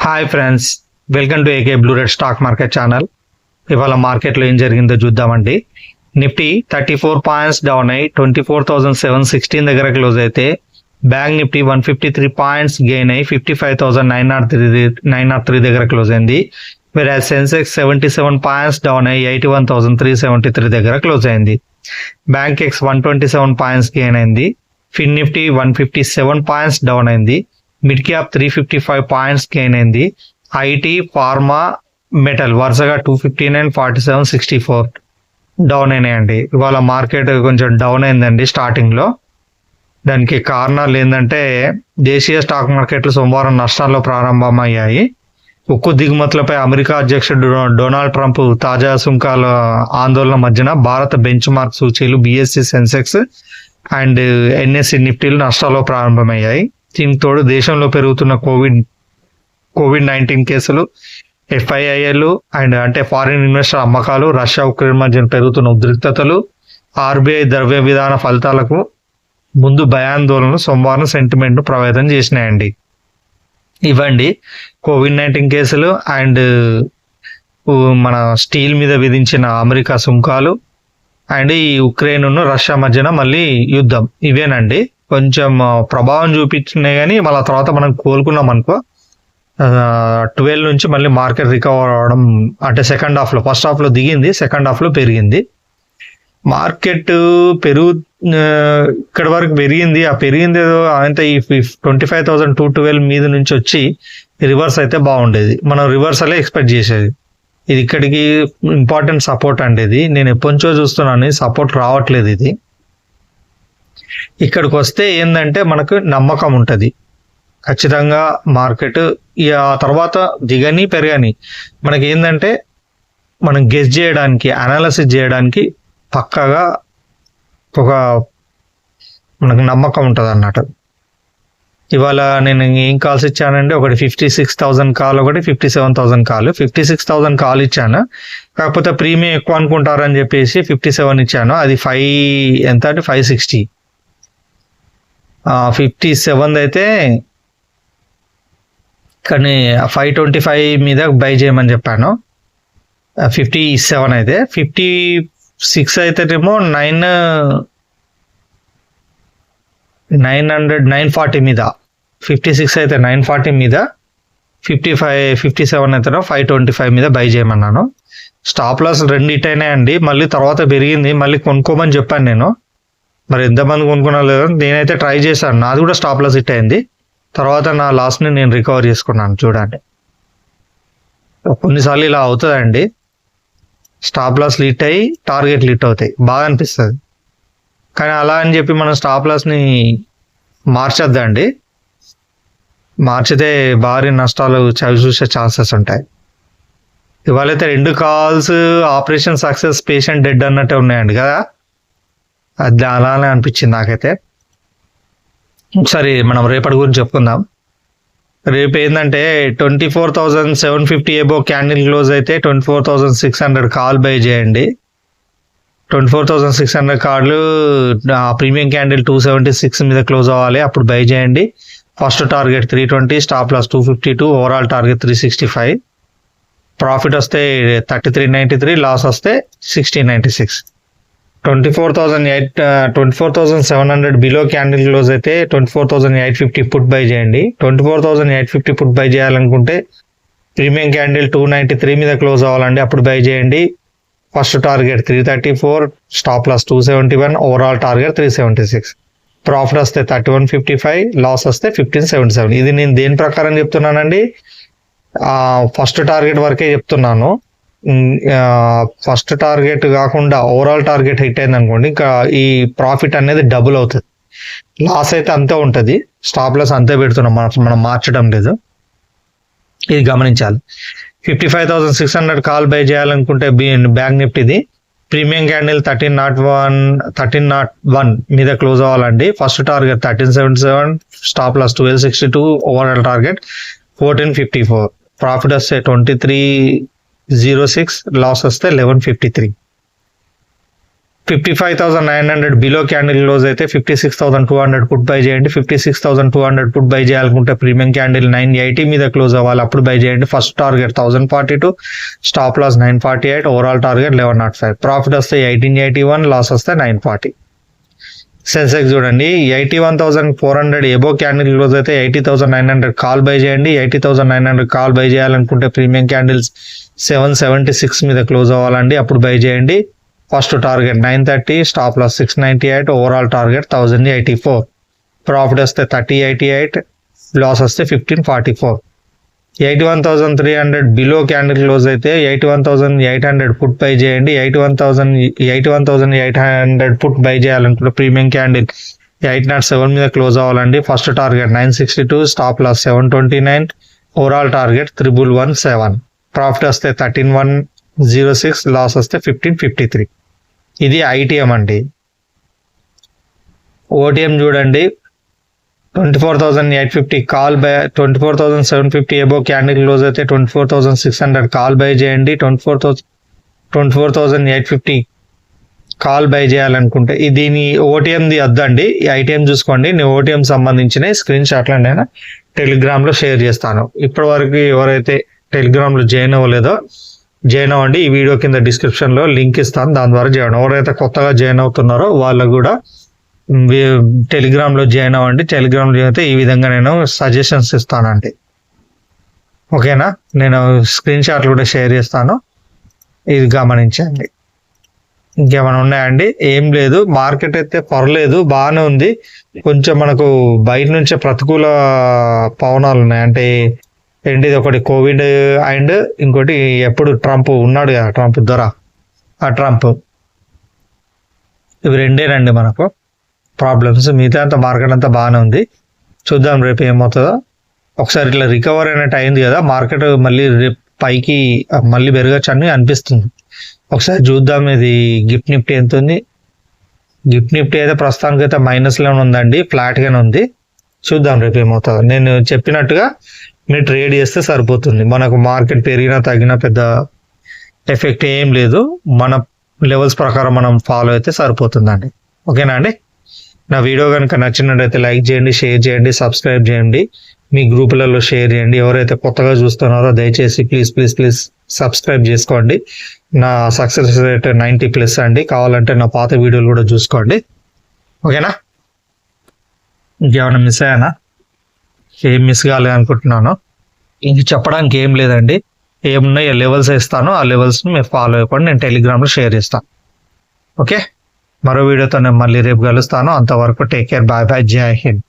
Hi friends, welcome to AK blue red stock market channel. ఇవాళ మార్కెట్లో ఏం జరిగిందో చూద్దామండి. నిఫ్టీ 34 పాయింట్స్ డౌన్ అయ్యి 24,716 దగ్గర క్లోజ్ అయితే, బ్యాంక్ నిఫ్టీ 153 పాయింట్స్ గెయిన్ అయ్యి 55,903 దగ్గర క్లోజ్ అయింది. వేరే సెన్సెక్స్ 77 పాయింట్స్ డౌన్ అయ్యి 81,373 దగ్గర క్లోజ్ అయింది. బ్యాంక్ ఎక్స్ 127 పాయింట్స్ గెయిన్ అయింది. ఫిన్ నిఫ్టీ 157 పాయింట్స్ డౌన్ అయింది. మిడ్ క్యాప్ 355 పాయింట్స్ గెయిన్ అయింది. ఐటీ, ఫార్మా, మెటల్ వరుసగా 259, 47, 64 డౌన్ అయినాయండి. ఇవాళ మార్కెట్ కొంచెం డౌన్ అయిందండి స్టార్టింగ్లో. దానికి కారణాలు ఏంటంటే, దేశీయ స్టాక్ మార్కెట్లు సోమవారం నష్టాల్లో ప్రారంభమయ్యాయి. ఉక్కు దిగుమతులపై అమెరికా అధ్యక్షుడు డొనాల్డ్ ట్రంప్ తాజా సుంకాల ఆందోళన మధ్యన భారత బెంచ్ మార్క్ సూచీలు బిఎస్సి, సెన్సెక్స్ అండ్ ఎన్ఎస్సి నిఫ్టీలు నష్టాల్లో ప్రారంభమయ్యాయి. దీనికి తోడు దేశంలో పెరుగుతున్న కోవిడ్-19 కేసులు, ఎఫ్ఐఐఎల్ అండ్ అంటే ఫారిన్ ఇన్వెస్టర్ అమ్మకాలు, రష్యా ఉక్రెయిన్ మధ్య పెరుగుతున్న ఉద్రిక్తతలు, ఆర్బీఐ ద్రవ్య విధాన ఫలితాలకు ముందు భయాందోళనలు సోమవారం సెంటిమెంట్ను ప్రభావితం చేసినాయండి. ఇవ్వండి కోవిడ్-19 కేసులు అండ్ మన స్టీల్ మీద విధించిన అమెరికా సుంకాలు అండ్ ఈ ఉక్రెయిన్ రష్యా మధ్యన మళ్ళీ యుద్ధం, ఇవేనండి కొంచెం ప్రభావం చూపించినాయి. కానీ మళ్ళీ తర్వాత మనం కోలుకున్నాం అనుకో, 12 నుంచి మళ్ళీ మార్కెట్ రికవర్ అవడం, అంటే సెకండ్ హాఫ్లో, ఫస్ట్ హాఫ్లో దిగింది, సెకండ్ హాఫ్లో పెరిగింది. మార్కెట్ ఇక్కడ వరకు పెరిగింది. ఆ పెరిగింది ఏదో అంత ఈ 25,212 మీద నుంచి వచ్చి రివర్స్ అయితే బాగుండేది. మనం రివర్సలే ఎక్స్పెక్ట్ చేసేది. ఇది ఇక్కడికి ఇంపార్టెంట్ సపోర్ట్ అండి. ఇది నేను ఎప్పటి నుంచో చూస్తున్నాను, సపోర్ట్ రావట్లేదు. ఇది ఇక్కడికి వస్తే ఏంటంటే మనకు నమ్మకం ఉంటుంది ఖచ్చితంగా మార్కెట్ ఆ తర్వాత దిగని పెరగని, మనకి ఏంటంటే మనం గెస్ చేయడానికి, అనాలిసిస్ చేయడానికి పక్కాగా ఒక మనకు నమ్మకం ఉంటుంది అన్నట్టు. ఇవాళ నేను ఏం కాల్స్ ఇచ్చానంటే, ఒకటి 56,000 కాల్, ఒకటి 57,000 కాల్. 56,000 కాల్ ఇచ్చాను, కాకపోతే ప్రీమియం ఎక్కువ అనుకుంటారని చెప్పేసి 57 ఇచ్చాను. అది 5 ఎంత అంటే 560. 57 అయితే కానీ 525 మీద బై చేయమని చెప్పాను. 57 అయితే 56 అయితేనేమో 940 మీద, 56 అయితే 940 మీద, 57 అయితేనో 525 మీద బై చేయమన్నాను. స్టాప్ లాస్ 2 హిట్ అయినాయండి. మళ్ళీ తర్వాత పెరిగింది, మళ్ళీ కొనుక్కోమని చెప్పాను నేను. మరి ఎంతమంది కొనుక్కున్నా లేదు, నేనైతే ట్రై చేశాను. నాది కూడా స్టాప్ లాస్ హిట్ అయింది. తర్వాత నా లాస్ని నేను రికవర్ చేసుకున్నాను. చూడండి, కొన్నిసార్లు ఇలా అవుతుందండి, స్టాప్ లాస్ హిట్ అయ్యి టార్గెట్లు హిట్ అవుతాయి, బాగా అనిపిస్తుంది. కానీ అలా అని చెప్పి మనం స్టాప్ లాస్ని మార్చొద్దండి. మార్చితే భారీ నష్టాలు చవి చూసే ఛాన్సెస్ ఉంటాయి. ఇవాళైతే 2 calls operation success, patient dead అన్నట్టే ఉన్నాయండి కదా. అది అలానే అనిపించింది నాకైతే. ఒకసారి మనం రేపటి గురించి చెప్పుకుందాం. రేపు ఏంటంటే 24,750 ఎబో క్యాండిల్ క్లోజ్ అయితే 24,600 కాల్ బై చేయండి. 24,600 కార్డులు ప్రీమియం క్యాండిల్ 276 మీద క్లోజ్ అవ్వాలి, అప్పుడు బై చేయండి. First target 320, stop loss 252, overall target 365. Profit వస్తే 3393, లాస్ వస్తే 1696. 24,700 బిలో క్యాండిల్ క్లోజ్ అయితే 24,850 పుట్ బై చేయండి. 24,850 పుట్ బై చేయాలనుకుంటే ప్రీమియం క్యాండిల్ 293 మీద క్లోజ్ అవ్వాలండి, అప్పుడు బై చేయండి. First target 334, stop loss 271, overall target 376. Profit వస్తే 3155, లాస్ వస్తే 1577. ఇది నేను దేని ప్రకారం చెప్తున్నానండి, ఫస్ట్ టార్గెట్ వరకే చెప్తున్నాను. ఫస్ట్ టార్గెట్ కాకుండా ఓవరాల్ టార్గెట్ హిట్ అయింది అనుకోండి, ఇంకా ఈ ప్రాఫిట్ అనేది డబుల్ అవుతుంది. లాస్ అయితే అంతే ఉంటుంది, స్టాప్ లాస్ అంతే పెడుతున్నాం, మనం మార్చడం లేదు. ఇది గమనించాలి. 55,600 కాల్ బై చేయాలనుకుంటే బ్యాంక్ నిఫ్టీది ప్రీమియం క్యాండిల్ 1301 మీద క్లోజ్ అవ్వాలండి. First target 1377, stop loss 1262, overall target 1454. Profit వస్తే 2306, లాస్ వస్తే 1153. 55,900 బిలో క్యాండిల్ క్లోజ్ అయితే 56,200 పుట్ బై చేయండి. 56,200 పుట్ బై చేయాలనుకుంటే ప్రీమియం క్యాండిల్ 980 మీద క్లోజ్ అవ్వాలి, అప్పుడు బై చేయండి. First target 1042, stop loss 948, overall target 1105. Profit వస్తే 1881, లాస్ వస్తే 940. సెన్సెక్స్ చూడండి 81,400 ఎబో క్యాండిల్ క్లోజ్ అయితే 80,900 కాల్ బై చేయండి. 80,900 కాల్ బై చేయాలనుకుంటే ప్రీమియం క్యాండిల్స్ 776 మీద క్లోజ్ అవ్వాలండి, అప్పుడు బై చేయండి. First target 930, stop loss 698, overall target 1084. Profit వస్తే 3088, లాస్ వస్తే 1544. 81,300 బిలో క్యాండిల్ క్లోజ్ అయితే 81,800 పుట్ బై చేయండి. 81,800 పుట్ బై చేయాలనుకుంటే ప్రీమియం క్యాండిల్ 807 మీద క్లోజ్ అవ్వాలండి. First target 962, stop loss 729, overall target 1117. Profit వస్తే 13106, లాస్ వస్తే 1553. ఇది ఐటీఎం అండి. ఓటీఎం చూడండి 24,850 call by, 24,750 above candle close అయితే 24,600 కాల్ బై చేయండి. 24,850 కాల్ బై చేయాలనుకుంటే దీని ఓటీఎంది వద్దండి, ఐటీఎం చూసుకోండి. నేను ఓటీఎం సంబంధించిన స్క్రీన్ షాట్లు నేను టెలిగ్రామ్లో షేర్ చేస్తాను. ఇప్పటివరకు ఎవరైతే టెలిగ్రామ్లో జాయిన్ అవ్వలేదో జాయిన్ అవ్వండి. ఈ వీడియో కింద డిస్క్రిప్షన్లో లింక్ ఇస్తాను, దాని ద్వారా జాయిన్. ఎవరైతే కొత్తగా జాయిన్ అవుతున్నారో వాళ్ళకు కూడా టెలిగ్రామ్లో జాయిన్ అవ్వండి. టెలిగ్రామ్లో జాయిన్ అయితే ఈ విధంగా నేను సజెషన్స్ ఇస్తానండి. ఓకేనా, నేను స్క్రీన్ షాట్లు కూడా షేర్ చేస్తాను, ఇది గమనించండి. ఇంకేమైనా ఉన్నాయండి? ఏం లేదు, మార్కెట్ అయితే పర్లేదు, బాగానే ఉంది. కొంచెం మనకు బయట నుంచే ప్రతికూల పవనాలు ఉన్నాయి. అంటే ఏంటిది, ఒకటి కోవిడ్ అండ్ ఇంకోటి ఎప్పుడు ట్రంప్ ఉన్నాడు కదా, ట్రంప్ దొర, ఆ ట్రంప్, ఇవి రెండేనండి మనకు ప్రాబ్లమ్స్. మిగతా అంతా మార్కెట్ అంతా బాగానే ఉంది. చూద్దాం రేపు ఏమవుతుందో. ఒకసారి ఇట్లా రికవర్ అయినట్టు అయింది కదా మార్కెట్, మళ్ళీ రేపు పైకి మళ్ళీ పెరగచ్చు అని అనిపిస్తుంది. ఒకసారి చూద్దాం. ఇది గిఫ్ట్ నిఫ్టీ ఎంత ఉంది? గిఫ్ట్ నిఫ్టీ అయితే ప్రస్తుతానికి అయితే మైనస్లోనే ఉందండి, ఫ్లాట్గానే ఉంది. చూద్దాం రేపు ఏమవుతుందో. నేను చెప్పినట్టుగా మీరు ట్రేడ్ చేస్తే సరిపోతుంది. మనకు మార్కెట్ పెరిగినా తగ్గినా పెద్ద ఎఫెక్ట్ ఏం లేదు. మన లెవెల్స్ ప్రకారం మనం ఫాలో అయితే సరిపోతుందండి. ఓకేనా అండి? నా వీడియో కనుక నచ్చినట్టయితే లైక్ చేయండి, షేర్ చేయండి, సబ్స్క్రైబ్ చేయండి, మీ గ్రూపులలో షేర్ చేయండి. ఎవరైతే కొత్తగా చూస్తున్నారో దయచేసి ప్లీజ్ సబ్స్క్రైబ్ చేసుకోండి. నా సక్సెస్ రేట్ 90+ అండి. కావాలంటే నా పాత వీడియోలు కూడా చూసుకోండి. ఓకేనా? ఇంకేమైనా మిస్ అయ్యానా? ఏం మిస్ కాలేదు అనుకుంటున్నాను. ఇంక చెప్పడానికి ఏం లేదండి. ఏమున్నాయి లెవెల్స్ ఇస్తాను, ఆ లెవెల్స్ని మీరు ఫాలో అయిపోండి. నేను టెలిగ్రామ్లో షేర్ చేస్తాను. ఓకే, మరో వీడియోతో నేను మళ్ళీ రేపు కలుస్తాను. అంతవరకు టేక్ కేర్, బాయ్ బాయ్, జై హింద్.